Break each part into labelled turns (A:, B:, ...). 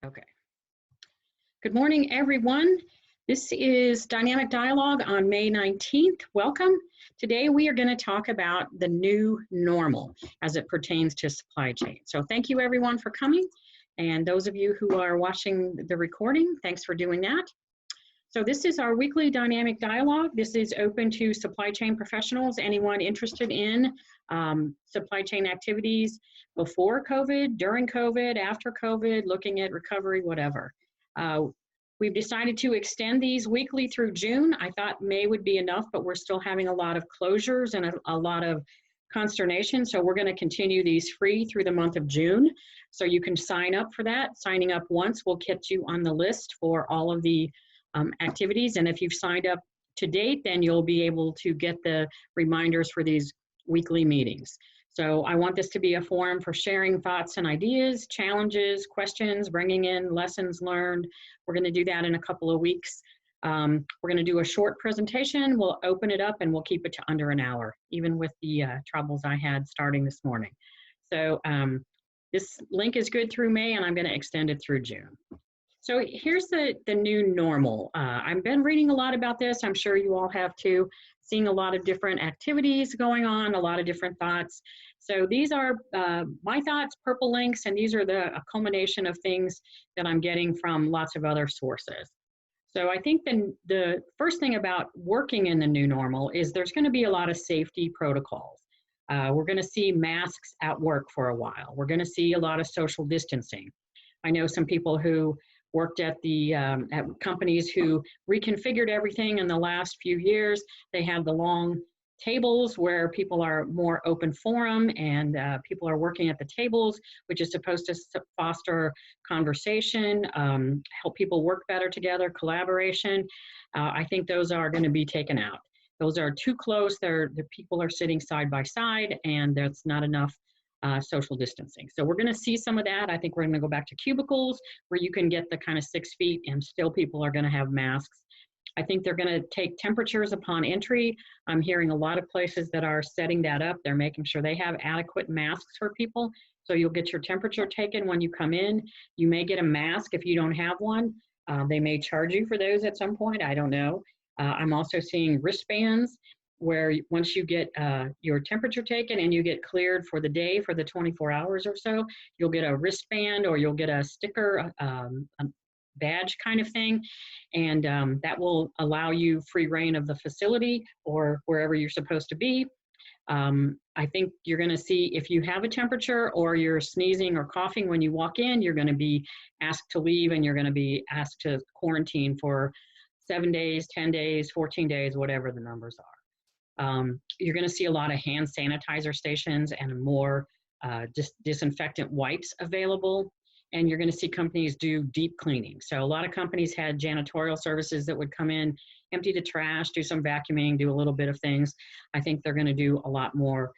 A: Okay. Good morning, everyone. This is Dynamic Dialogue on May 19th. Welcome. Today we are going to talk about the new normal as it pertains to supply chain. So thank you everyone for coming. And those of you who are watching the recording, thanks for doing that. So this is our weekly dynamic dialogue. This is open to supply chain professionals, anyone interested in supply chain activities before COVID, during COVID, after COVID, looking at recovery, whatever. We've decided to extend these weekly through June. I thought May would be enough, but we're still having a lot of closures and a lot of consternation. So we're going to continue these free through the month of June. So you can sign up for that. Signing up once will get you on the list for all of the activities. And if you've signed up to date, then you'll be able to get the reminders for these weekly meetings. So I want this to be a forum for sharing thoughts and ideas, challenges, questions, bringing in lessons learned. We're going to do that in a couple of weeks. We're going to do a short presentation. We'll open it up and we'll keep it to under an hour, even with the troubles I had starting this morning. So this link is good through May, and I'm going to extend it through June. So here's the new normal. I've been reading a lot about this. I'm sure you all have too, seeing a lot of different activities going on, a lot of different thoughts. So these are my thoughts, purple links, and these are a culmination of things that I'm getting from lots of other sources. So I think the first thing about working in the new normal is there's going to be a lot of safety protocols. We're going to see masks at work for a while. We're going to see a lot of social distancing. I know some people who worked at at companies who reconfigured everything in the last few years. They have the long tables where people are more open forum and people are working at the tables, which is supposed to foster conversation, help people work better together, collaboration. I think those are going to be taken out. Those are too close. The people are sitting side by side, and that's not enough social distancing. So we're going to see some of that. I think we're going to go back to cubicles where you can get the kind of 6 feet and still people are going to have masks. I think they're going to take temperatures upon entry. I'm hearing a lot of places that are setting that up. They're making sure they have adequate masks for people. So you'll get your temperature taken when you come in. You may get a mask if you don't have one. They may charge you for those at some point. I don't know. I'm also seeing wristbands where once you get your temperature taken and you get cleared for the day for the 24 hours or so, you'll get a wristband or you'll get a sticker, a badge kind of thing, and that will allow you free reign of the facility or wherever you're supposed to be. I think you're going to see if you have a temperature or you're sneezing or coughing when you walk in, you're going to be asked to leave and you're going to be asked to quarantine for 7 days, 10 days, 14 days, whatever the numbers are. You're going to see a lot of hand sanitizer stations and more disinfectant wipes available. And you're going to see companies do deep cleaning. So a lot of companies had janitorial services that would come in, empty the trash, do some vacuuming, do a little bit of things. I think they're going to do a lot more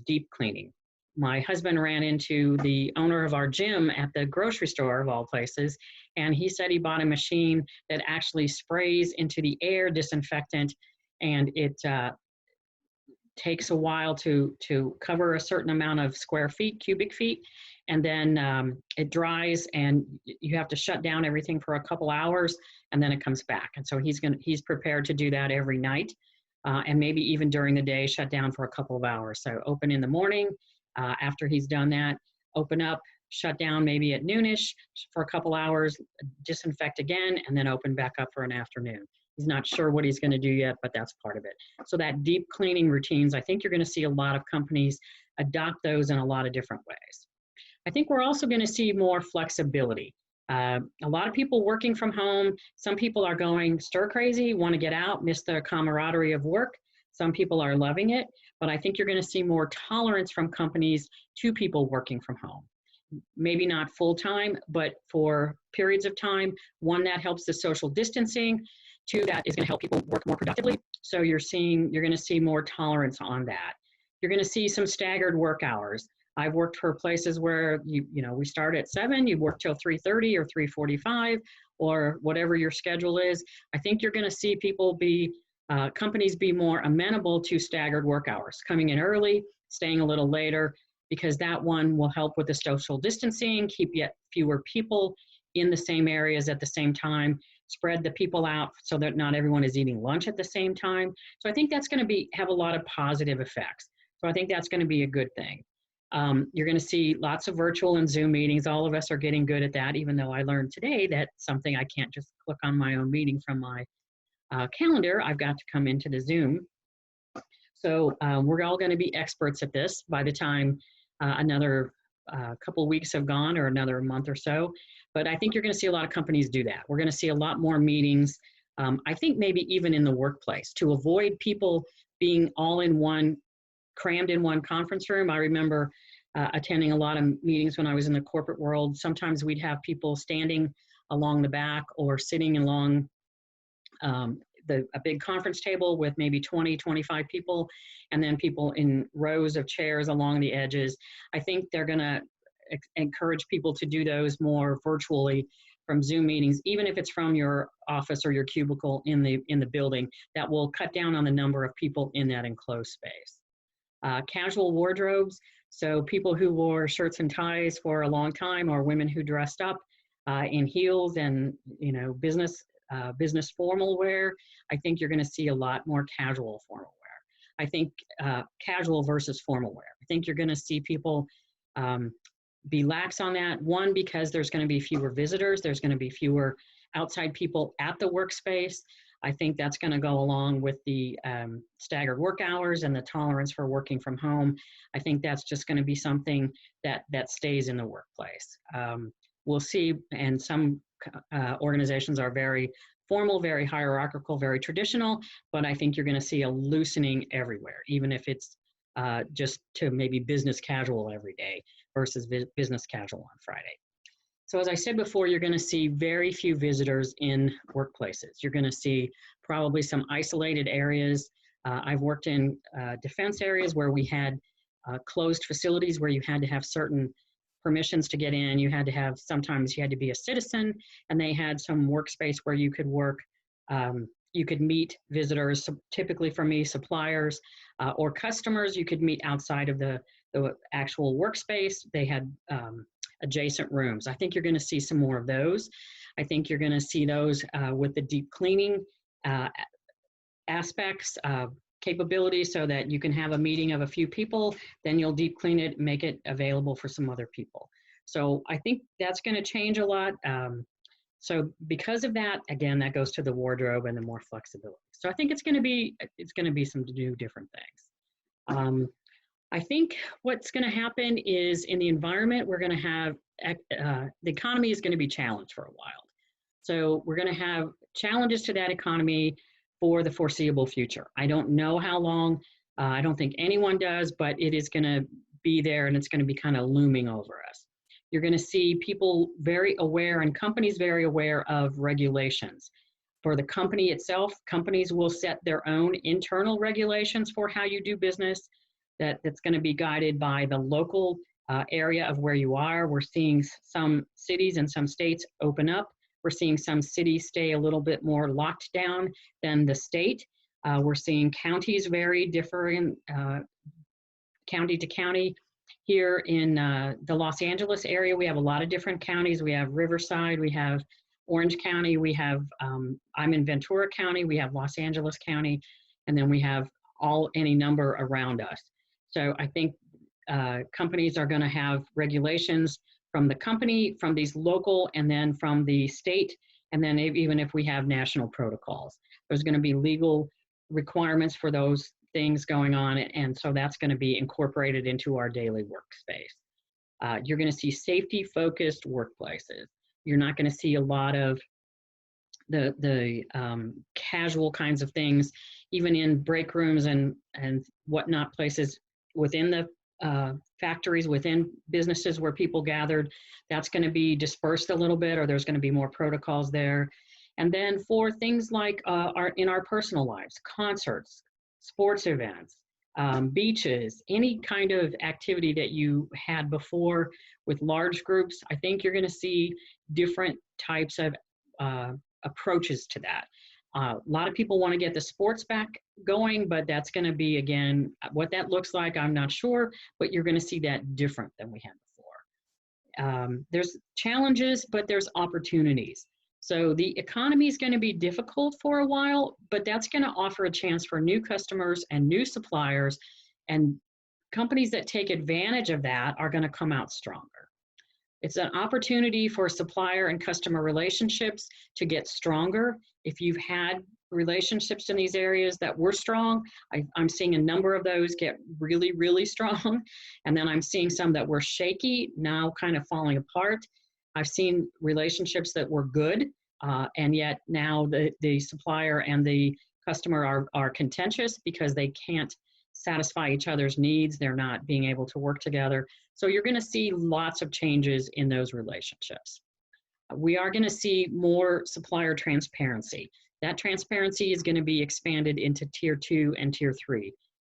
A: deep cleaning. My husband ran into the owner of our gym at the grocery store, of all places, and he said he bought a machine that actually sprays into the air disinfectant, and it takes a while to cover a certain amount of square feet, cubic feet, and then it dries and you have to shut down everything for a couple hours and then it comes back. And so he's prepared to do that every night and maybe even during the day, shut down for a couple of hours. So open in the morning, after he's done that, open up, shut down maybe at noonish for a couple hours, disinfect again, and then open back up for an afternoon. He's not sure what he's going to do yet, but that's part of it. So that deep cleaning routines, I think you're going to see a lot of companies adopt those in a lot of different ways. I think we're also going to see more flexibility. A lot of people working from home. Some people are going stir crazy, want to get out, miss the camaraderie of work. Some people are loving it, but I think you're going to see more tolerance from companies to people working from home. Maybe not full time, but for periods of time. One, that helps the social distancing. Two, that is going to help people work more productively. So you're going to see more tolerance on that. You're going to see some staggered work hours. I've worked for places where we start at 7, you work till 3:30 or 3:45 or whatever your schedule is. I think you're going to see companies be more amenable to staggered work hours, coming in early, staying a little later, because that one will help with the social distancing, keep yet fewer people in the same areas at the same time, spread the people out so that not everyone is eating lunch at the same time. So I think that's going to have a lot of positive effects. So I think that's going to be a good thing. You're going to see lots of virtual and Zoom meetings. All of us are getting good at that, even though I learned today that something I can't just click on my own meeting from my calendar. I've got to come into the Zoom. So we're all going to be experts at this by the time another couple of weeks have gone, or another month or so. But I think you're going to see a lot of companies do that. We're going to see a lot more meetings. I think maybe even in the workplace, to avoid people being all in one, crammed in one conference room. I remember attending a lot of meetings when I was in the corporate world. Sometimes we'd have people standing along the back or sitting along a big conference table with maybe 20, 25 people, and then people in rows of chairs along the edges. I think they're going to encourage people to do those more virtually from Zoom meetings, even if it's from your office or your cubicle in the building. That will cut down on the number of people in that enclosed space. Casual wardrobes, so people who wore shirts and ties for a long time, or women who dressed up in heels and business formal wear. I think you're going to see a lot more casual formal wear. I think casual versus formal wear. I think you're going to see people be lax on that. One, because there's going to be fewer visitors. There's going to be fewer outside people at the workspace. I think that's going to go along with the staggered work hours and the tolerance for working from home. I think that's just going to be something that stays in the workplace. We'll see, and some organizations are very formal, very hierarchical, very traditional, but I think you're going to see a loosening everywhere, even if it's just to maybe business casual every day versus business casual on Friday. So as I said before, you're going to see very few visitors in workplaces. You're going to see probably some isolated areas. I've worked in defense areas where we had closed facilities where you had to have certain permissions to get in. You had to have, sometimes you had to be a citizen, and they had some workspace where you could work. You could meet visitors, typically for me, suppliers or customers. You could meet outside of the actual workspace. They had adjacent rooms. I think you're going to see some more of those. I think you're going to see those with the deep cleaning aspects, capabilities, so that you can have a meeting of a few people, then you'll deep clean it, make it available for some other people. So I think that's going to change a lot. So because of that, again, that goes to the wardrobe and the more flexibility. So I think it's going to be some new different things. I think what's going to happen is in the environment, we're going to have, the economy is going to be challenged for a while. So we're going to have challenges to that economy for the foreseeable future. I don't know how long, I don't think anyone does, but it is going to be there, and it's going to be kind of looming over us. You're going to see people very aware, and companies very aware of regulations. For the company itself, companies will set their own internal regulations for how you do business. That's going to be guided by the local area of where you are. We're seeing some cities and some states open up. We're seeing some cities stay a little bit more locked down than the state. We're seeing counties vary, differing county to county. Here in the Los Angeles area, we have a lot of different counties. We have Riverside, we have Orange County, we have, I'm in Ventura County, we have Los Angeles County, and then we have any number around us. So I think companies are going to have regulations from the company, from these local, and then from the state, and then even if we have national protocols. There's going to be legal requirements for those things going on, and so that's going to be incorporated into our daily workspace. You're going to see safety-focused workplaces. You're not going to see a lot of the casual kinds of things, even in break rooms and whatnot, places within the factories, within businesses where people gathered. That's going to be dispersed a little bit, or there's going to be more protocols there. And then for things like in our personal lives, concerts, sports events, beaches, any kind of activity that you had before with large groups, I think you're going to see different types of approaches to that. A lot of people want to get the sports back going, but that's going to be, again, what that looks like, I'm not sure, but you're going to see that different than we had there's challenges, but there's opportunities. So the economy is going to be difficult for a while, but that's going to offer a chance for new customers and new suppliers, and companies that take advantage of that are going to come out stronger. It's an opportunity for supplier and customer relationships to get stronger. If you've had relationships in these areas that were strong, I'm seeing a number of those get really, really strong. And then I'm seeing some that were shaky, now kind of falling apart. I've seen relationships that were good, and yet now the supplier and the customer are contentious because they can't satisfy each other's needs. They're not being able to work together. So you're going to see lots of changes in those relationships. We are going to see more supplier transparency. That transparency is going to be expanded into Tier 2 and Tier 3.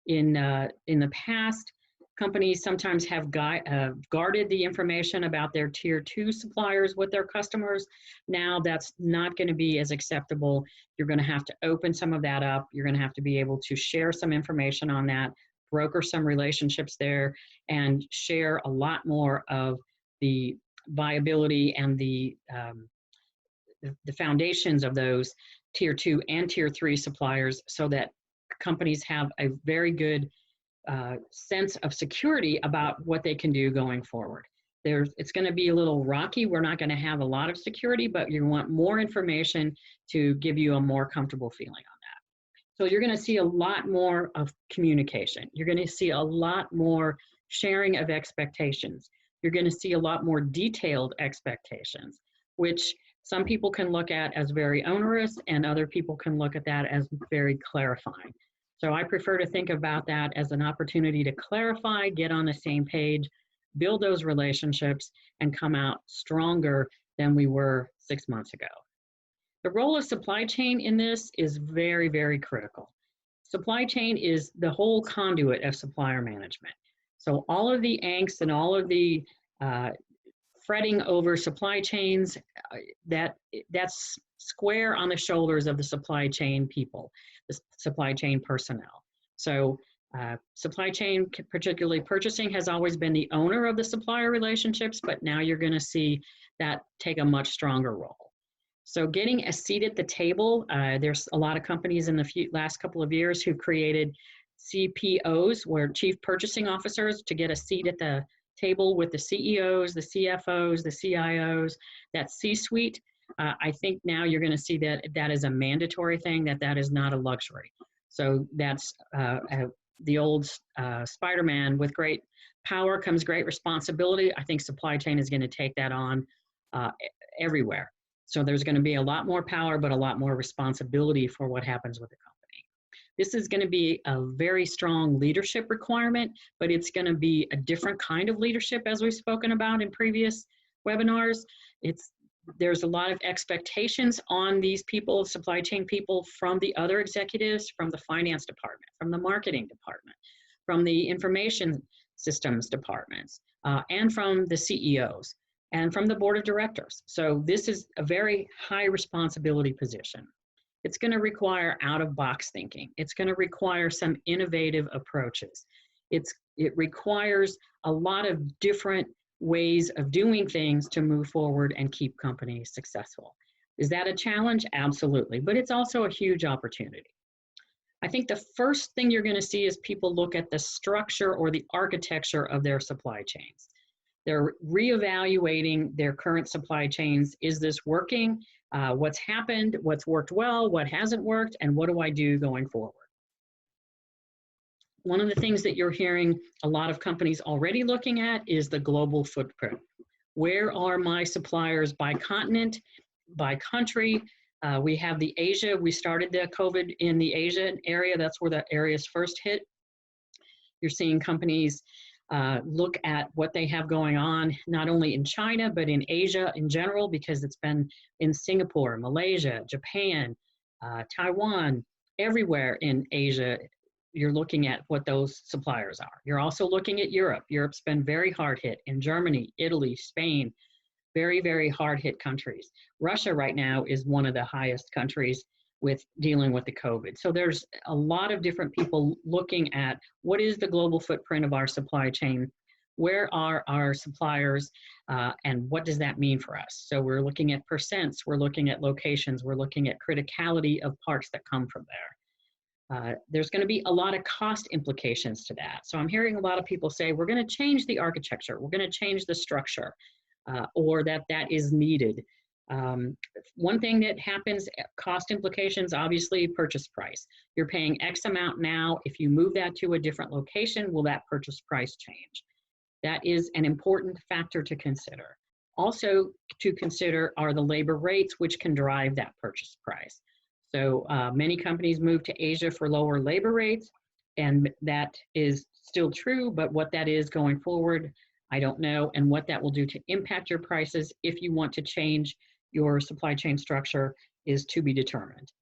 A: In the past, companies sometimes have guarded the information about their Tier 2 suppliers with their customers. Now that's not going to be as acceptable. You're going to have to open some of that up. You're going to have to be able to share some information on that, broker some relationships there, and share a lot more of the viability and the foundations of those Tier 2 and Tier 3 suppliers, so that companies have a very good sense of security about what they can do going forward. It's going to be a little rocky. We're not going to have a lot of security, but you want more information to give you a more comfortable feeling on that. So you're going to see a lot more of communication. You're going to see a lot more sharing of expectations. You're going to see a lot more detailed expectations, which some people can look at as very onerous, and other people can look at that as very clarifying. So I prefer to think about that as an opportunity to clarify, get on the same page, build those relationships, and come out stronger than we were 6 months ago. The role of supply chain in this is very, very critical. Supply chain is the whole conduit of supplier management. So all of the angst and all of the fretting over supply chains, that's square on the shoulders of the supply chain people, the supply chain personnel. So supply chain, particularly purchasing, has always been the owner of the supplier relationships, but now you're going to see that take a much stronger role. So getting a seat at the table, there's a lot of companies in the last couple of years who created CPOs, where chief purchasing officers, to get a seat at the table with the CEOs, the CFOs, the CIOs, that C-suite. I think now you're going to see that that is a mandatory thing, that is not a luxury. So that's the old Spider-Man, with great power comes great responsibility. I think supply chain is going to take that on everywhere. So there's going to be a lot more power, but a lot more responsibility for what happens with the company. This is going to be a very strong leadership requirement, but it's going to be a different kind of leadership, as we've spoken about in previous webinars. There's a lot of expectations on these people, supply chain people, from the other executives, from the finance department, from the marketing department, from the information systems departments, and from the CEOs, and from the board of directors. So this is a very high responsibility position. It's going to require out-of-box thinking. It's going to require some innovative approaches. It requires a lot of different ways of doing things to move forward and keep companies successful. Is that a challenge? Absolutely, but it's also a huge opportunity. I think the first thing you're going to see is people look at the structure or the architecture of their supply chains. They're reevaluating their current supply chains. Is this working? What's happened? What's worked well? What hasn't worked? And what do I do going forward? One of the things that you're hearing a lot of companies already looking at is the global footprint. Where are my suppliers by continent, by country? We have the Asia. We started the COVID in the Asia area. That's where the areas first hit. You're seeing companies look at what they have going on, not only in China, but in Asia in general, because it's been in Singapore, Malaysia, Japan, Taiwan, everywhere in Asia. You're looking at what those suppliers are. You're also looking at Europe. Europe's been very hard hit. In Germany, Italy, Spain, very, very hard hit countries. Russia right now is one of the highest countries with dealing with the COVID. So there's a lot of different people looking at what is the global footprint of our supply chain, Where are our suppliers and what does that mean for us? So we're looking at percents, we're looking at locations, we're looking at criticality of parts that come from there. There's going to be a lot of cost implications to that. So I'm hearing a lot of people say, we're going to change the architecture, we're going to change the structure, or that is needed. One thing that happens, cost implications, obviously purchase price. You're paying X amount now. If you move that to a different location, will that purchase price change? That is an important factor to consider. Also to consider are the labor rates, which can drive that purchase price. So many companies move to Asia for lower labor rates, and that is still true, but what that is going forward, I don't know, and what that will do to impact your prices if you want to change your supply chain structure is to be determined.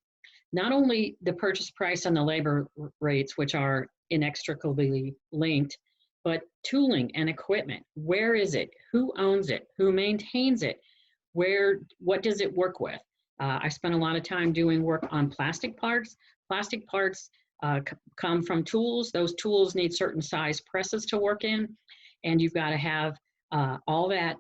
A: Not only the purchase price and the labor rates, which are inextricably linked, but tooling and equipment. Where is it? Who owns it? Who maintains it? What does it work with? I spent a lot of time doing work on plastic parts. Plastic parts come from tools. Those tools need certain size presses to work in, and you've got to have all that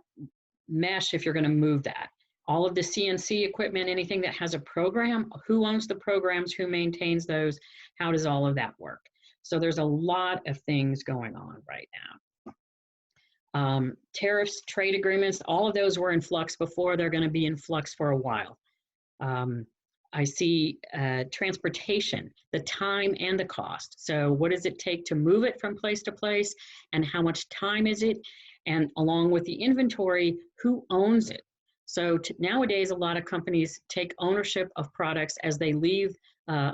A: mesh if you're going to move that. All of the CNC equipment, anything that has a program, who owns the programs, who maintains those, how does all of that work? So there's a lot of things going on right now. Tariffs, trade agreements, all of those were in flux before. They're going to be in flux for a while. I see transportation, the time and the cost. So what does it take to move it from place to place, and how much time is it? And along with the inventory, who owns it? So nowadays, a lot of companies take ownership of products as they leave,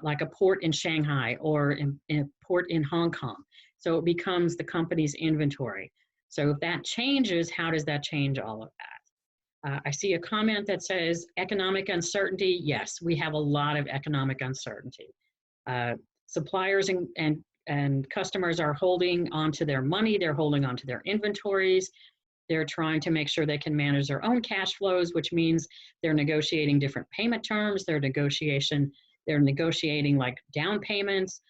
A: like a port in Shanghai or in a port in Hong Kong. So it becomes the company's inventory. So if that changes, how does that change all of that? I see a comment that says economic uncertainty. Yes, we have a lot of economic uncertainty. Suppliers and customers are holding onto their money, they're holding onto their inventories. They're trying to make sure they can manage their own cash flows, which means they're negotiating different payment terms. They're negotiating like down payments.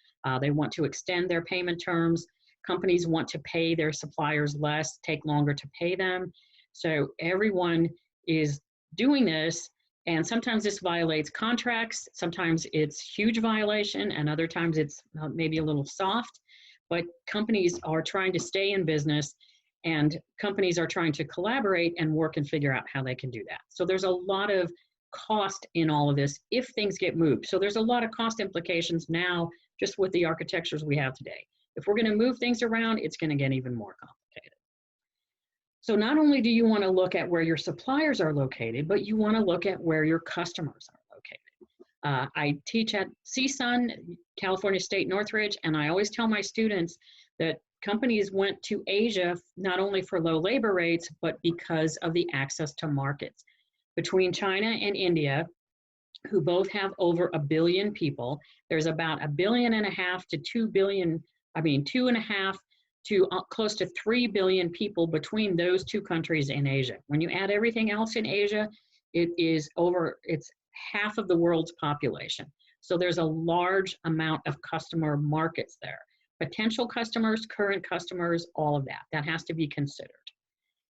A: They want to extend their payment terms. Companies want to pay their suppliers less, take longer to pay them. So everyone is doing this, and sometimes this violates contracts. Sometimes it's huge violation, and other times it's maybe a little soft. But companies are trying to stay in business, and companies are trying to collaborate and work and figure out how they can do that. So there's a lot of cost in all of this if things get moved. So there's a lot of cost implications now just with the architectures we have today. If we're going to move things around, it's going to get even more complicated. So not only do you want to look at where your suppliers are located, but you want to look at where your customers are located. I teach at CSUN, California State Northridge, and I always tell my students that companies went to Asia not only for low labor rates, but because of the access to markets. Between China and India, who both have over 1 billion people, there's about 1.5 billion to 2 billion, 2.5 to close to 3 billion people between those two countries in Asia. When you add everything else in Asia, it's half of the world's population. So there's a large amount of customer markets there. Potential customers, current customers, all of that has to be considered.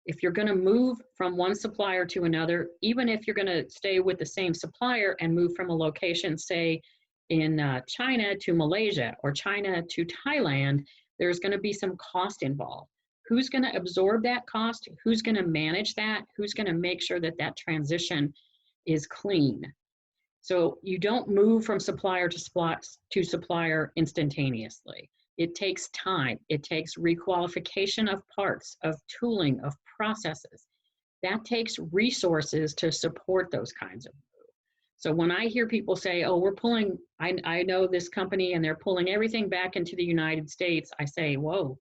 A: If you're going to move from one supplier to another, even if you're going to stay with the same supplier and move from a location, say in China to Malaysia or China to Thailand, there's going to be some cost involved. Who's going to absorb that cost? Who's going to manage that? Who's going to make sure that that transition is clean? So you don't move from supplier to supplier instantaneously. It takes time. It takes requalification of parts, of tooling, of processes. That takes resources to support those kinds of moves. So when I hear people say, oh, we're pulling, I know this company and they're pulling everything back into the United States, I say, whoa,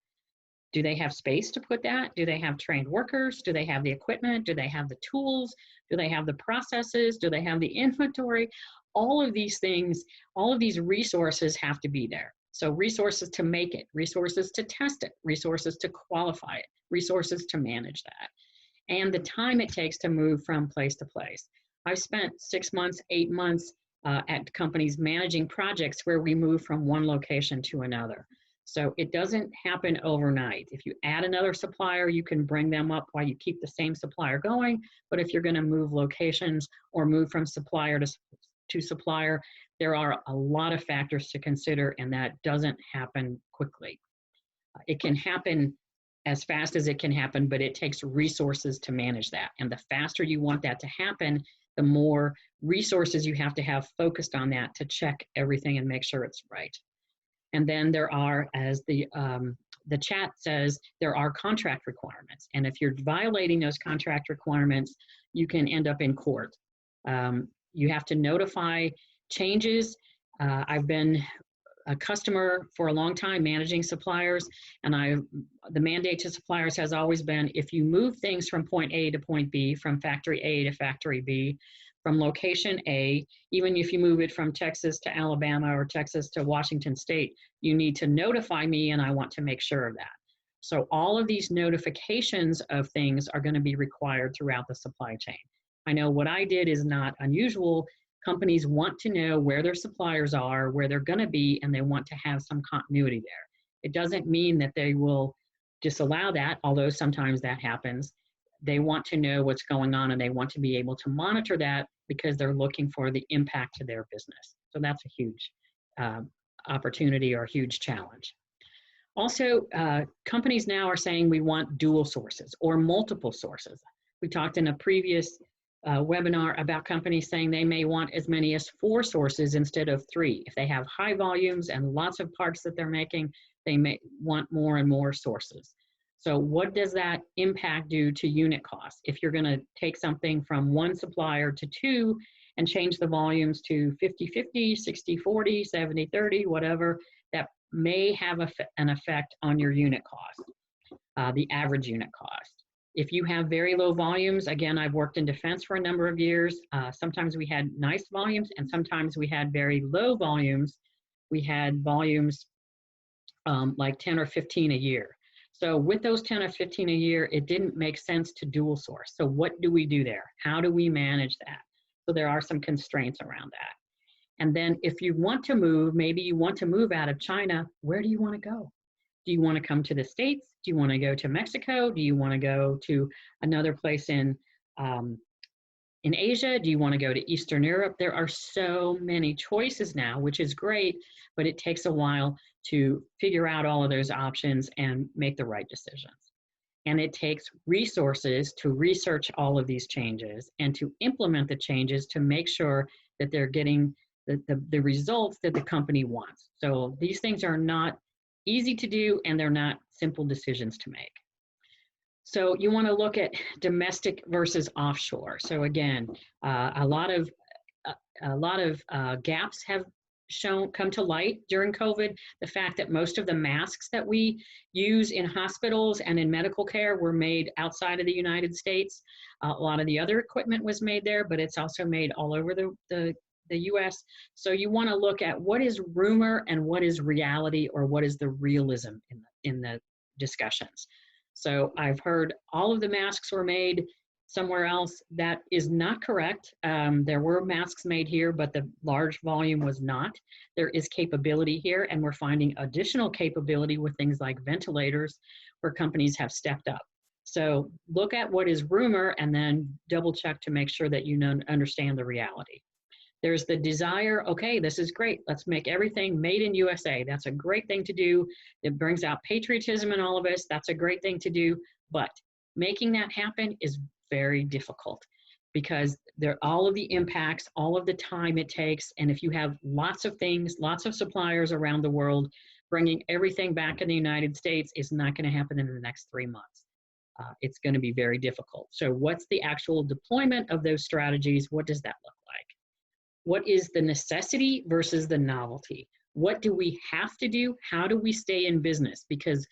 A: do they have space to put that? Do they have trained workers? Do they have the equipment? Do they have the tools? Do they have the processes? Do they have the inventory? All of these things, all of these resources have to be there. So resources to make it, resources to test it, resources to qualify it, resources to manage that, and the time it takes to move from place to place. I've spent 6 months, 8 months at companies managing projects where we move from one location to another. So it doesn't happen overnight. If you add another supplier, you can bring them up while you keep the same supplier going. But if you're going to move locations or move from supplier to supplier, there are a lot of factors to consider, and that doesn't happen quickly. It can happen as fast as it can happen, but it takes resources to manage that. And the faster you want that to happen, the more resources you have to have focused on that to check everything and make sure it's right. And then there are, as the chat says, there are contract requirements. And if you're violating those contract requirements, you can end up in court. You have to notify changes. I've been a customer for a long time managing suppliers, and the mandate to suppliers has always been, if you move things from point A to point B, from factory A to factory B, from location A, even if you move it from Texas to Alabama or Texas to Washington State, you need to notify me, and I want to make sure of that. So all of these notifications of things are going to be required throughout the supply chain. I know what I did is not unusual. Companies want to know where their suppliers are, where they're going to be, and they want to have some continuity there. It doesn't mean that they will disallow that, although sometimes that happens. They want to know what's going on, and they want to be able to monitor that because they're looking for the impact to their business. So that's a huge opportunity or huge challenge. Also, companies now are saying we want dual sources or multiple sources. We talked in a previous webinar about companies saying they may want as many as 4 sources instead of 3. If they have high volumes and lots of parts that they're making, they may want more and more sources. So what does that impact do to unit costs? If you're going to take something from 1 supplier to 2 and change the volumes to 50-50, 60-40, 70-30, whatever, that may have an effect on your unit cost, the average unit cost. If you have very low volumes, again, I've worked in defense for a number of years. Sometimes we had nice volumes, and sometimes we had very low volumes. We had volumes like 10 or 15 a year. So with those 10 or 15 a year, it didn't make sense to dual source. So what do we do there? How do we manage that? So there are some constraints around that. And then if you want to move, maybe you want to move out of China, where do you want to go? Do you want to come to the States? Do you want to go to Mexico? Do you want to go to another place in Asia? Do you want to go to Eastern Europe? There are so many choices now, which is great, but it takes a while to figure out all of those options and make the right decisions. And it takes resources to research all of these changes and to implement the changes to make sure that they're getting the results that the company wants. So these things are not easy to do, and they're not simple decisions to make. So you want to look at domestic versus offshore. So again, a lot of gaps have come to light during COVID. The fact that most of the masks that we use in hospitals and in medical care were made outside of the United States. A lot of the other equipment was made there, but it's also made all over the US. So you want to look at what is rumor and what is reality, or what is the realism in the discussions. So I've heard all of the masks were made somewhere else. That is not correct. There were masks made here, but the large volume was not. There is capability here, and we're finding additional capability with things like ventilators, where companies have stepped up. So look at what is rumor and then double check to make sure that you understand the reality. There's the desire, okay, this is great. Let's make everything made in USA. That's a great thing to do. It brings out patriotism in all of us. That's a great thing to do. But making that happen is very difficult, because all of the impacts, all of the time it takes. And if you have lots of things, lots of suppliers around the world, bringing everything back in the United States is not going to happen in the next 3 months. It's going to be very difficult. So what's the actual deployment of those strategies? What does that look like? What is the necessity versus the novelty? What do we have to do? How do we stay in business? Because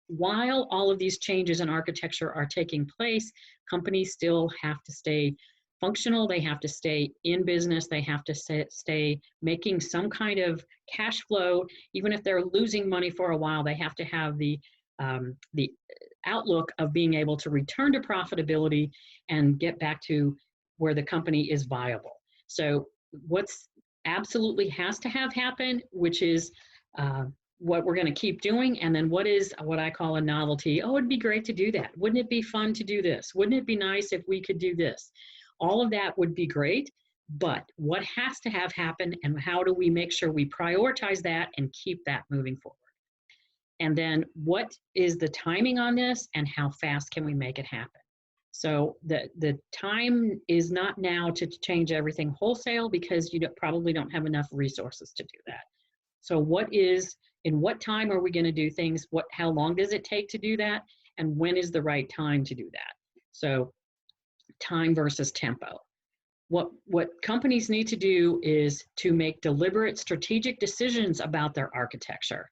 A: while all of these changes in architecture are taking place, companies still have to stay functional. They have to stay in business. They have to stay making some kind of cash flow. Even if they're losing money for a while, they have to have the outlook of being able to return to profitability and get back to where the company is viable. So what's absolutely has to have happen, which is what we're going to keep doing, and then what is what I call a novelty. Oh, it'd be great to do that. Wouldn't it be fun to do this? Wouldn't it be nice if we could do this? All of that would be great, but what has to have happen, and how do we make sure we prioritize that and keep that moving forward? And then what is the timing on this, and how fast can we make it happen? So the time is not now to change everything wholesale, because you probably don't have enough resources to do that. So in what time are we going to do things? How long does it take to do that? And when is the right time to do that? So time versus tempo. What companies need to do is to make deliberate strategic decisions about their architecture.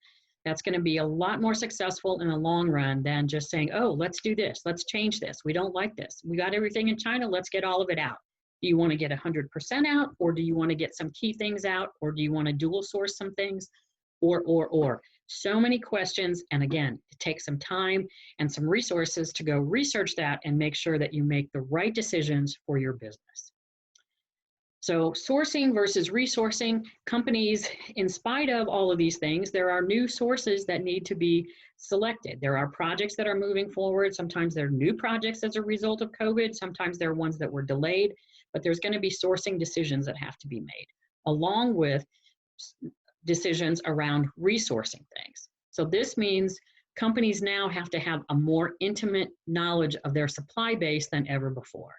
A: That's going to be a lot more successful in the long run than just saying, oh, let's do this, let's change this, we don't like this, we got everything in China, let's get all of it out. Do you want to get 100% out, or do you want to get some key things out, or do you want to dual source some things, or? So many questions, and again, it takes some time and some resources to go research that and make sure that you make the right decisions for your business. So sourcing versus resourcing, companies, in spite of all of these things, there are new sources that need to be selected. There are projects that are moving forward. Sometimes they're new projects as a result of COVID. Sometimes they're ones that were delayed, but there's going to be sourcing decisions that have to be made, along with decisions around resourcing things. So this means companies now have to have a more intimate knowledge of their supply base than ever before.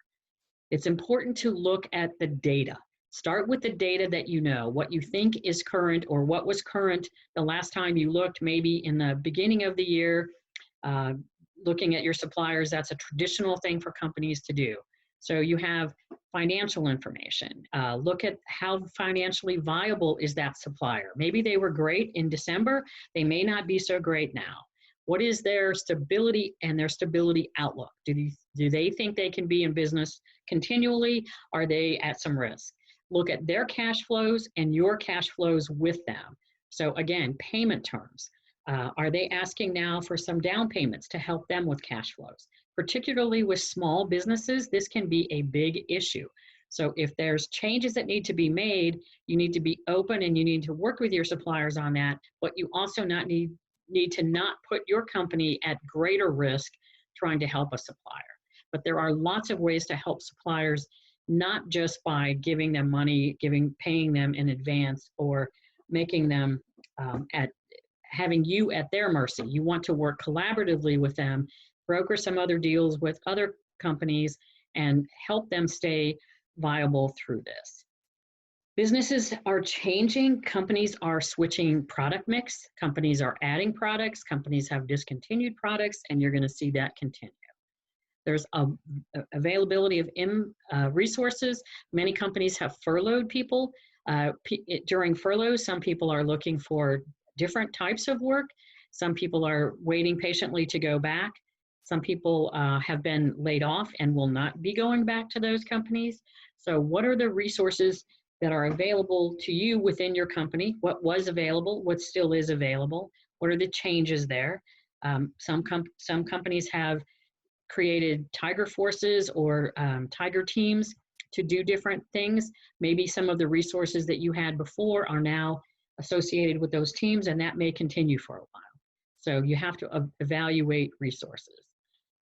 A: It's important to look at the data. Start with the data that you know, what you think is current, or what was current the last time you looked, maybe in the beginning of the year. Looking at your suppliers, that's a traditional thing for companies to do. So you have financial information. Look at how financially viable is that supplier. Maybe they were great in December, they may not be so great now. What is their stability and their stability outlook? Do they think they can be in business continually? Are they at some risk? Look at their cash flows and your cash flows with them. So again, payment terms. Are they asking now for some down payments to help them with cash flows? Particularly with small businesses, this can be a big issue. So if there's changes that need to be made, you need to be open and you need to work with your suppliers on that, but you also need to not put your company at greater risk trying to help a supplier. But there are lots of ways to help suppliers, not just by giving them money, paying them in advance, or making them having you at their mercy. You want to work collaboratively with them, broker some other deals with other companies, and help them stay viable through this. Businesses are changing. Companies are switching product mix. Companies are adding products. Companies have discontinued products, and you're going to see that continue. There's availability of resources. Many companies have furloughed people. During furloughs, some people are looking for different types of work. Some people are waiting patiently to go back. Some people have been laid off and will not be going back to those companies. So what are the resources that are available to you within your company? What was available? What still is available? What are the changes there? Some companies have created tiger forces or tiger teams to do different things. Maybe some of the resources that you had before are now associated with those teams, and that may continue for a while. So you have to evaluate resources.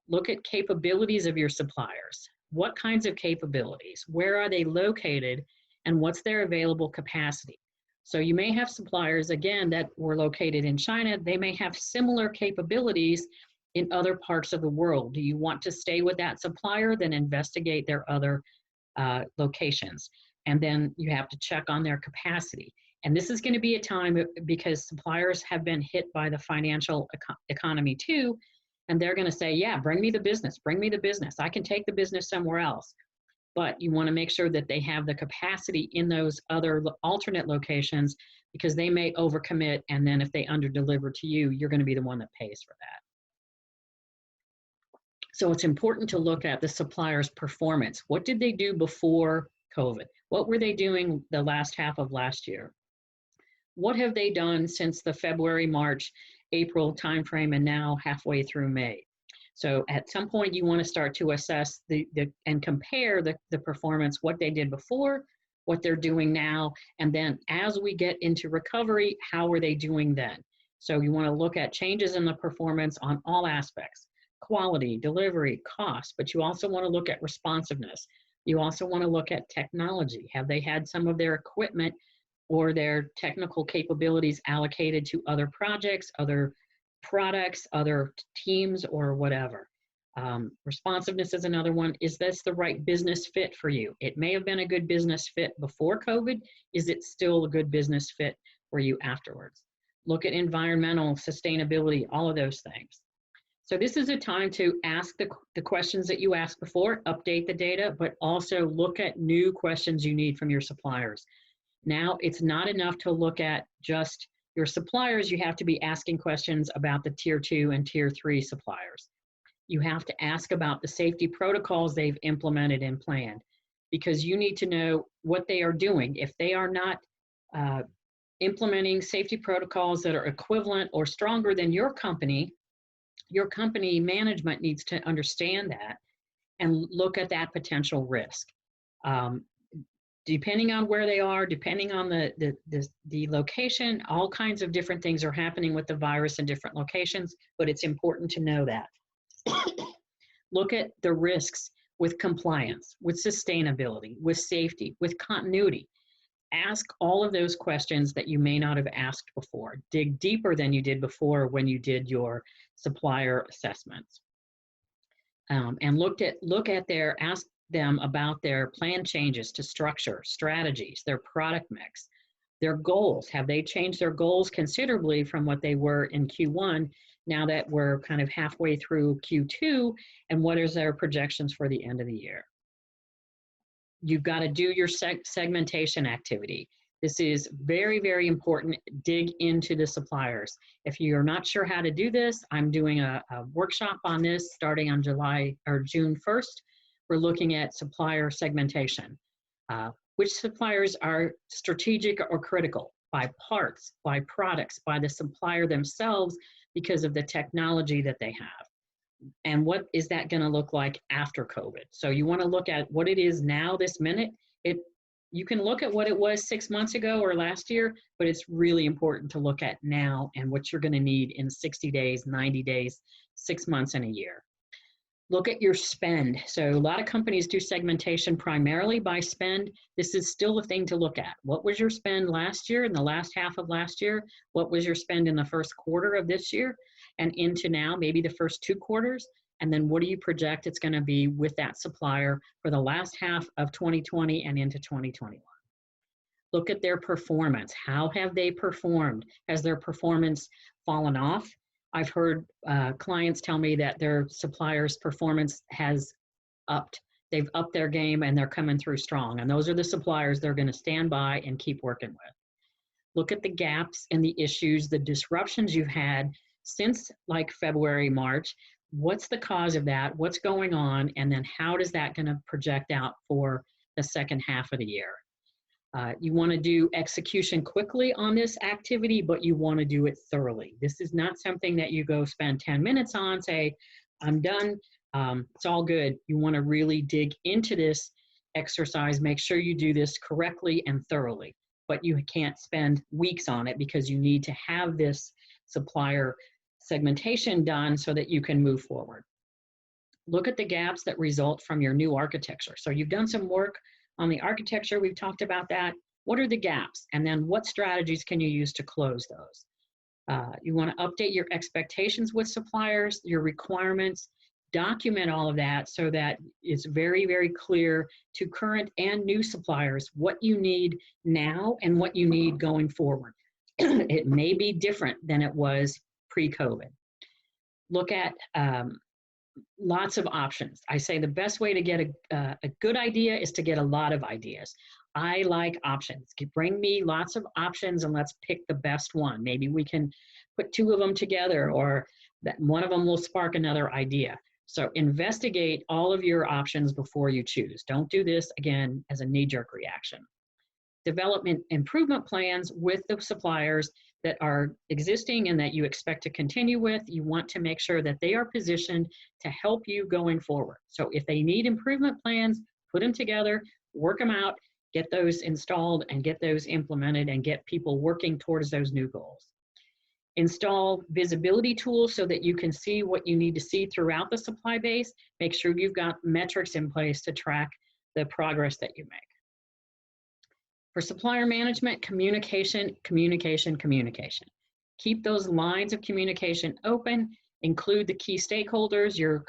A: Look at capabilities of your suppliers. What kinds of capabilities? Where are they located? And what's their available capacity? So you may have suppliers, again, that were located in China. They may have similar capabilities in other parts of the world. Do you want to stay with that supplier? Then investigate their other locations. And then you have to check on their capacity. And this is going to be a time, because suppliers have been hit by the financial economy too, and they're going to say, yeah, bring me the business, I can take the business somewhere else. But you want to make sure that they have the capacity in those other alternate locations, because they may overcommit, and then if they underdeliver to you, you're going to be the one that pays for that. So it's important to look at the supplier's performance. What did they do before COVID? What were they doing the last half of last year? What have they done since the February, March, April timeframe, and now halfway through May? So at some point, you want to start to assess and compare the performance, what they did before, what they're doing now, and then as we get into recovery, how are they doing then? So you want to look at changes in the performance on all aspects, quality, delivery, cost, but you also want to look at responsiveness. You also want to look at technology. Have they had some of their equipment or their technical capabilities allocated to other projects, other products, other teams, or whatever? Responsiveness is another one. Is this the right business fit for you? It may have been a good business fit before COVID. Is it still a good business fit for you afterwards? Look at environmental sustainability, all of those things. So this is a time to ask the questions that you asked before, update the data, but also look at new questions you need from your suppliers. Now, it's not enough to look at just your suppliers. You have to be asking questions about the tier 2 and tier 3 suppliers. You have to ask about the safety protocols they've implemented and planned, because you need to know what they are doing. If they are not implementing safety protocols that are equivalent or stronger than your company management needs to understand that and look at that potential risk. Depending on where they are, depending on the location, all kinds of different things are happening with the virus in different locations, but it's important to know that. Look at the risks with compliance, with sustainability, with safety, with continuity. Ask all of those questions that you may not have asked before. Dig deeper than you did before when you did your supplier assessments. And ask them about their plan changes to structure, strategies, their product mix, their goals. Have they changed their goals considerably from what they were in Q1 now that we're kind of halfway through Q2, and what is their projections for the end of the year? You've got to do your segmentation activity. This is very, very important. Dig into the suppliers. If you're not sure how to do this, I'm doing a workshop on this starting on June 1st. We're looking at supplier segmentation. Which suppliers are strategic or critical by parts, by products, by the supplier themselves because of the technology that they have. And what is that going to look like after COVID? So you want to look at what it is now, this minute. You can look at what it was 6 months ago or last year, but it's really important to look at now and what you're going to need in 60 days, 90 days, 6 months, and a year. Look at your spend. So a lot of companies do segmentation primarily by spend. This is still a thing to look at. What was your spend last year, in the last half of last year? What was your spend in the first quarter of this year and into now, maybe the first 2 quarters? And then what do you project it's going to be with that supplier for the last half of 2020 and into 2021? Look at their performance. How have they performed? Has their performance fallen off? I've heard clients tell me that their suppliers' performance has upped. They've upped their game and they're coming through strong. And those are the suppliers they're going to stand by and keep working with. Look at the gaps and the issues, the disruptions you've had since like February, March. What's the cause of that? What's going on? And then how is that going to project out for the second half of the year? You want to do execution quickly on this activity, but you want to do it thoroughly. This is not something that you go spend 10 minutes on, say, I'm done, it's all good. You want to really dig into this exercise, make sure you do this correctly and thoroughly, but you can't spend weeks on it because you need to have this supplier segmentation done so that you can move forward. Look at the gaps that result from your new architecture. So you've done some work on the architecture, we've talked about that. What are the gaps? And then what strategies can you use to close those? You want to update your expectations with suppliers, your requirements, document all of that so that it's very, very clear to current and new suppliers what you need now and what you need going forward. It may be different than it was pre-COVID. Look at lots of options. I say the best way to get a good idea is to get a lot of ideas. I like options. Bring me lots of options and let's pick the best one. Maybe we can put 2 of them together, or that one of them will spark another idea. So investigate all of your options before you choose. Don't do this, again, as a knee-jerk reaction. Development improvement plans with the suppliers that are existing and that you expect to continue with. You want to make sure that they are positioned to help you going forward. So if they need improvement plans, put them together, work them out, get those installed and get those implemented and get people working towards those new goals. Install visibility tools so that you can see what you need to see throughout the supply base. Make sure you've got metrics in place to track the progress that you make. For supplier management, communication, communication, communication. Keep those lines of communication open. Include the key stakeholders, your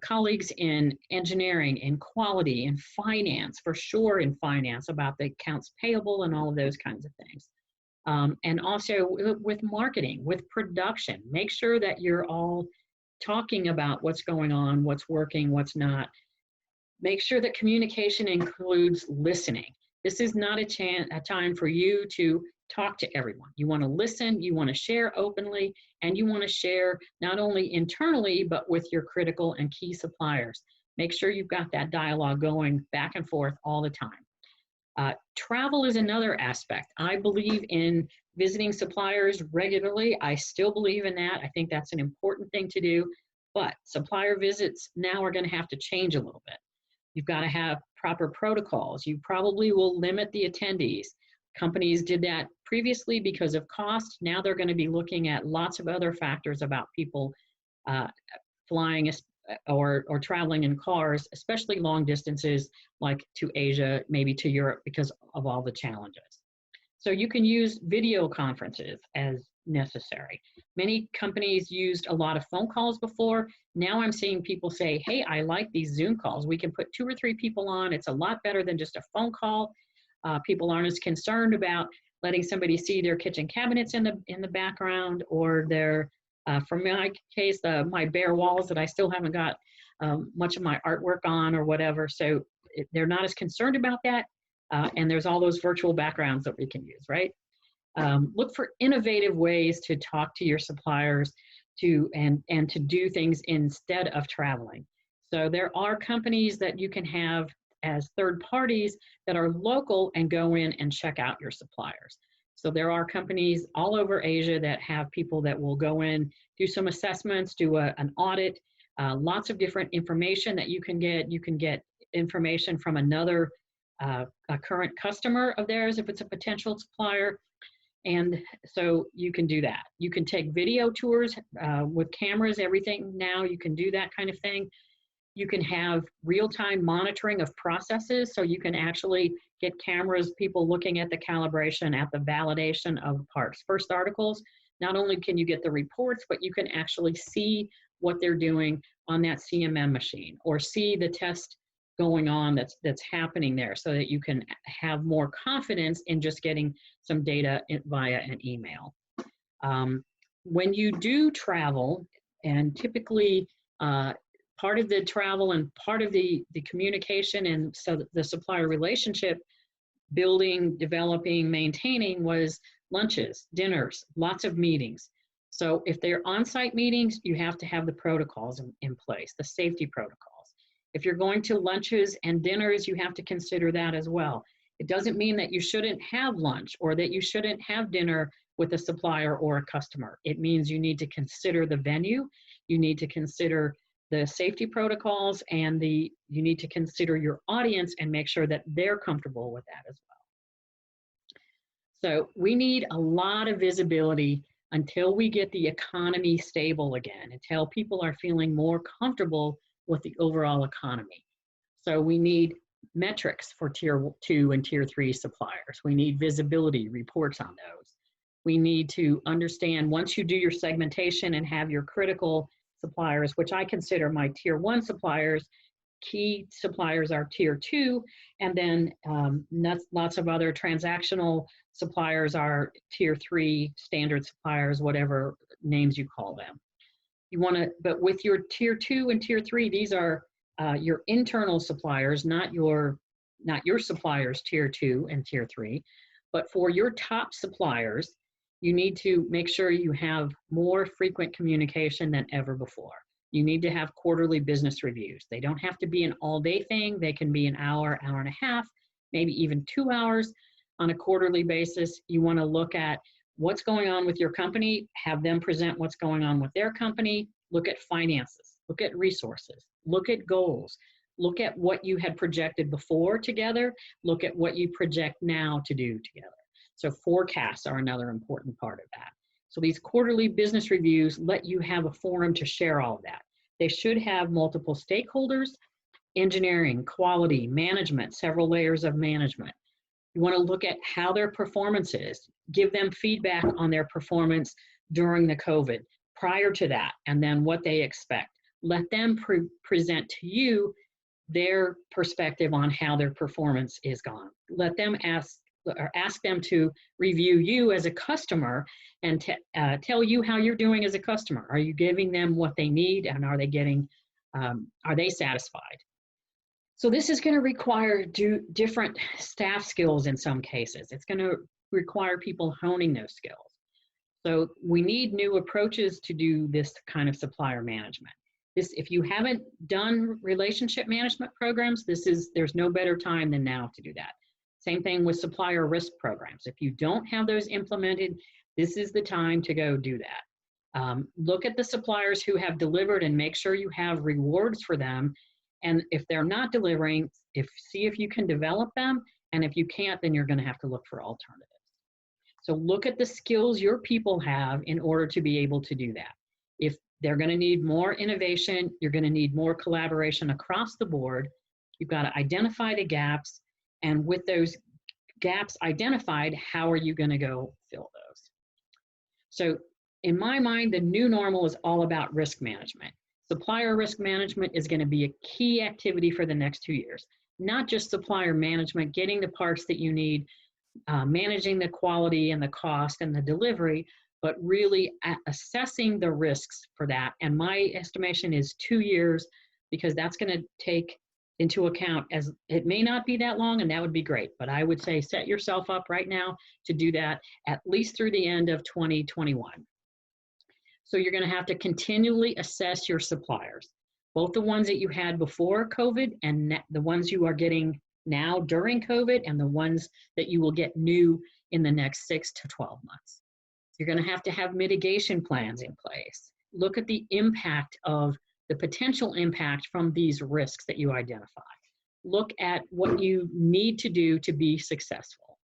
A: colleagues in engineering, in quality, in finance, for sure in finance, about the accounts payable and all of those kinds of things. And also with marketing, with production, make sure that you're all talking about what's going on, what's working, what's not. Make sure that communication includes listening. This is not a time for you to talk to everyone. You want to listen, you want to share openly, and you want to share not only internally, but with your critical and key suppliers. Make sure you've got that dialogue going back and forth all the time. Travel is another aspect. I believe in visiting suppliers regularly. I still believe in that. I think that's an important thing to do, but supplier visits now are going to have to change a little bit. You've got to have proper protocols. You probably will limit the attendees. Companies did that previously because of cost. Now they're going to be looking at lots of other factors about people flying or traveling in cars, especially long distances like to Asia, maybe to Europe, because of all the challenges. So you can use video conferences as necessary. Many companies used a lot of phone calls before. Now I'm seeing people say, hey, I like these Zoom calls. We can put 2 or 3 people on. It's a lot better than just a phone call. People aren't as concerned about letting somebody see their kitchen cabinets in the background, or their, for my case, my bare walls that I still haven't got much of my artwork on or whatever. So they're not as concerned about that. And there's all those virtual backgrounds that we can use, right? Look for innovative ways to talk to your suppliers and to do things instead of traveling. So there are companies that you can have as third parties that are local and go in and check out your suppliers. So there are companies all over Asia that have people that will go in, do some assessments, do an audit, lots of different information that you can get. You can get information from another a current customer of theirs if it's a potential supplier. And so you can do that. You can take video tours with cameras, everything now, you can do that kind of thing. You can have real-time monitoring of processes, so you can actually get cameras, people looking at the calibration, at the validation of parts. First articles, not only can you get the reports, but you can actually see what they're doing on that CMM machine, or see the test going on that's happening there, so that you can have more confidence in just getting some data via an email. When you do travel, and typically part of the travel and part of the communication and so the supplier relationship building, developing, maintaining was lunches, dinners, lots of meetings. So if they're on-site meetings, you have to have the protocols in place, the safety protocols. If you're going to lunches and dinners, you have to consider that as well. It doesn't mean that you shouldn't have lunch or that you shouldn't have dinner with a supplier or a customer. It means you need to consider the venue, you need to consider the safety protocols, and you need to consider your audience and make sure that they're comfortable with that as well. So we need a lot of visibility until we get the economy stable again, until people are feeling more comfortable with the overall economy. So we need metrics for tier 2 and tier 3 suppliers. We need visibility reports on those. We need to understand, once you do your segmentation and have your critical suppliers, which I consider my tier 1 suppliers, key suppliers are tier 2, and then lots of other transactional suppliers are tier 3, standard suppliers, whatever names you call them. You want to, but with your tier 2 and tier 3, these are your internal suppliers, not your suppliers tier 2 and tier 3. But for your top suppliers, you need to make sure you have more frequent communication than ever before. You need to have quarterly business reviews. They don't have to be an all-day thing. They can be an hour, hour and a half, maybe even 2 hours on a quarterly basis. You want to look at what's going on with your company, have them present what's going on with their company, look at finances, look at resources, look at goals, look at what you had projected before together, look at what you project now to do together. So forecasts are another important part of that. So these quarterly business reviews let you have a forum to share all of that. They should have multiple stakeholders, engineering, quality, management, several layers of management. You want to look at how their performance is, give them feedback on their performance during the COVID, prior to that, and then what they expect. Let them present to you their perspective on how their performance is gone. Let them ask them to review you as a customer and tell you how you're doing as a customer. Are you giving them what they need, and are they satisfied? So this is going to require different staff skills in some cases. It's going to require people honing those skills. So we need new approaches to do this kind of supplier management. If you haven't done relationship management programs, there's no better time than now to do that. Same thing with supplier risk programs. If you don't have those implemented, this is the time to go do that. Look at the suppliers who have delivered and make sure you have rewards for them. And if they're not delivering, see if you can develop them. And if you can't, then you're going to have to look for alternatives. So look at the skills your people have in order to be able to do that. If they're going to need more innovation, you're going to need more collaboration across the board. You've got to identify the gaps. And with those gaps identified, how are you going to go fill those? So in my mind, the new normal is all about risk management. Supplier risk management is going to be a key activity for the next 2 years. Not just supplier management, getting the parts that you need, managing the quality and the cost and the delivery, but really assessing the risks for that. And my estimation is 2 years, because that's going to take into account, as it may not be that long, and that would be great, but I would say set yourself up right now to do that at least through the end of 2021. So you're going to have to continually assess your suppliers, both the ones that you had before COVID and the ones you are getting now during COVID, and the ones that you will get new in the next 6 to 12 months. You're going to have mitigation plans in place. Look at the impact of the potential impact from these risks that you identify. Look at what you need to do to be successful.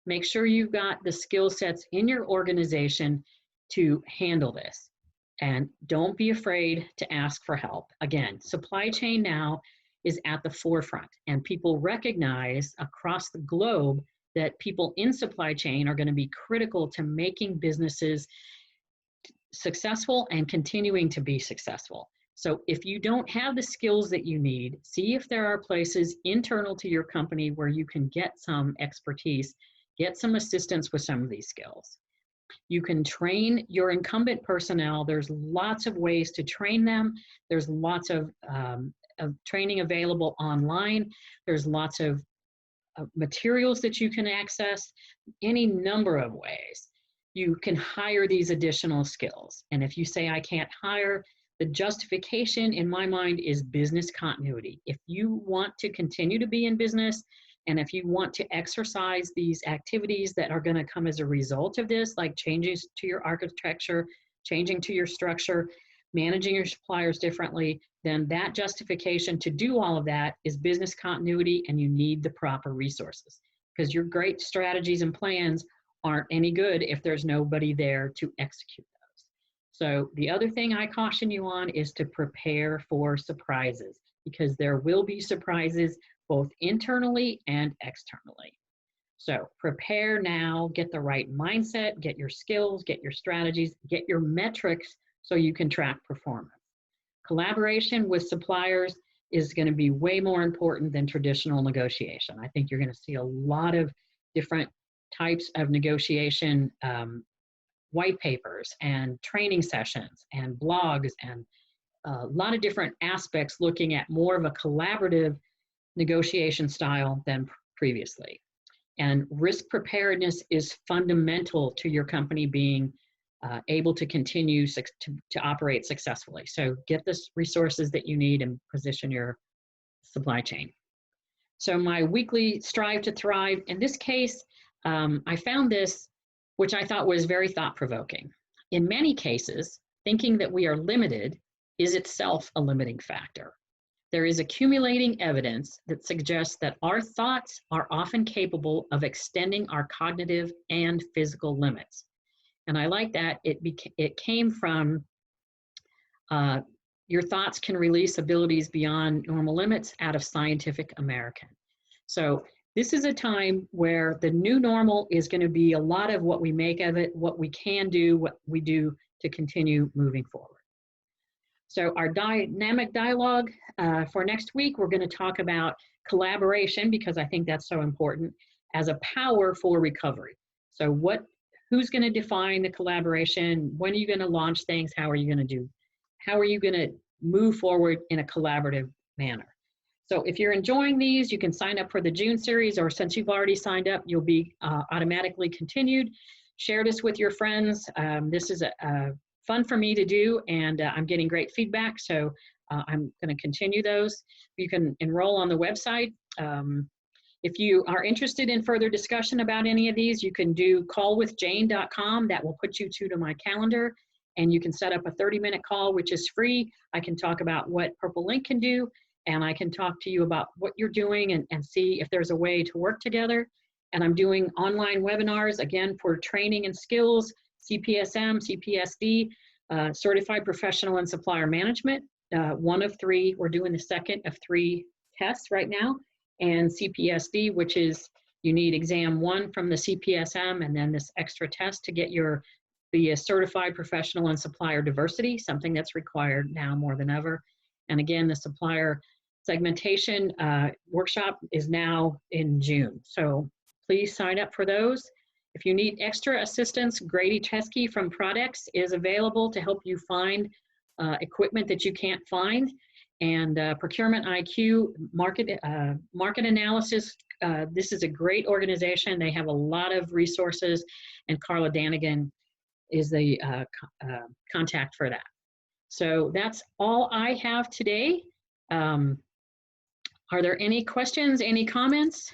A: Make sure you've got the skill sets in your organization to handle this. And don't be afraid to ask for help. Again, supply chain now is at the forefront, and people recognize across the globe that people in supply chain are going to be critical to making businesses successful and continuing to be successful. So if you don't have the skills that you need, see if there are places internal to your company where you can get some expertise, get some assistance with some of these skills. You can train your incumbent personnel. There's lots of ways to train them. There's lots of training available online. There's lots of materials that you can access, any number of ways. You can hire these additional skills. And if you say, I can't hire, the justification in my mind is business continuity. If you want to continue to be in business, and if you want to exercise these activities that are going to come as a result of this, like changes to your architecture, changing to your structure, managing your suppliers differently, then that justification to do all of that is business continuity, and you need the proper resources, because your great strategies and plans aren't any good if there's nobody there to execute those. So the other thing I caution you on is to prepare for surprises, because there will be surprises both internally and externally. So prepare now, get the right mindset, get your skills, get your strategies, get your metrics so you can track performance. Collaboration with suppliers is going to be way more important than traditional negotiation. I think you're going to see a lot of different types of negotiation white papers and training sessions and blogs, and a lot of different aspects looking at more of a collaborative negotiation style than previously. And risk preparedness is fundamental to your company being able to continue to operate successfully. So get the resources that you need and position your supply chain. So my weekly Strive to Thrive, in this case, I found this, which I thought was very thought-provoking. In many cases, thinking that we are limited is itself a limiting factor. there is accumulating evidence that suggests that our thoughts are often capable of extending our cognitive and physical limits. And I like that. It came from your thoughts can release abilities beyond normal limits out of Scientific American. So this is a time where the new normal is going to be a lot of what we make of it, what we can do, what we do to continue moving forward. So our dynamic dialogue for next week, we're going to talk about collaboration, because I think that's so important, as a power for recovery. So who's going to define the collaboration? When are you going to launch things? How are you going to move forward in a collaborative manner? So if you're enjoying these, you can sign up for the June series, or since you've already signed up, you'll be automatically continued. Share this with your friends. This is fun for me to do, and I'm getting great feedback, so I'm going to continue those. You can enroll on the website. If you are interested in further discussion about any of these, you can do callwithjane.com. That will put you to my calendar, and you can set up a 30-minute call, which is free. I can talk about what Purple Link can do, and I can talk to you about what you're doing and see if there's a way to work together. And I'm doing online webinars, again, for training and skills, CPSM, CPSD, Certified Professional in Supplier Management, 1 of 3. We're doing the second of 3 tests right now. And CPSD, which is you need exam 1 from the CPSM and then this extra test to get the Certified Professional in Supplier Diversity, something that's required now more than ever. And again, the supplier segmentation workshop is now in June. So please sign up for those. If you need extra assistance, Grady Chesky from Products is available to help you find equipment that you can't find. And Procurement IQ, market analysis, this is a great organization. They have a lot of resources, and Carla Danigan is the contact for that. So that's all I have today. Are there any questions, any comments?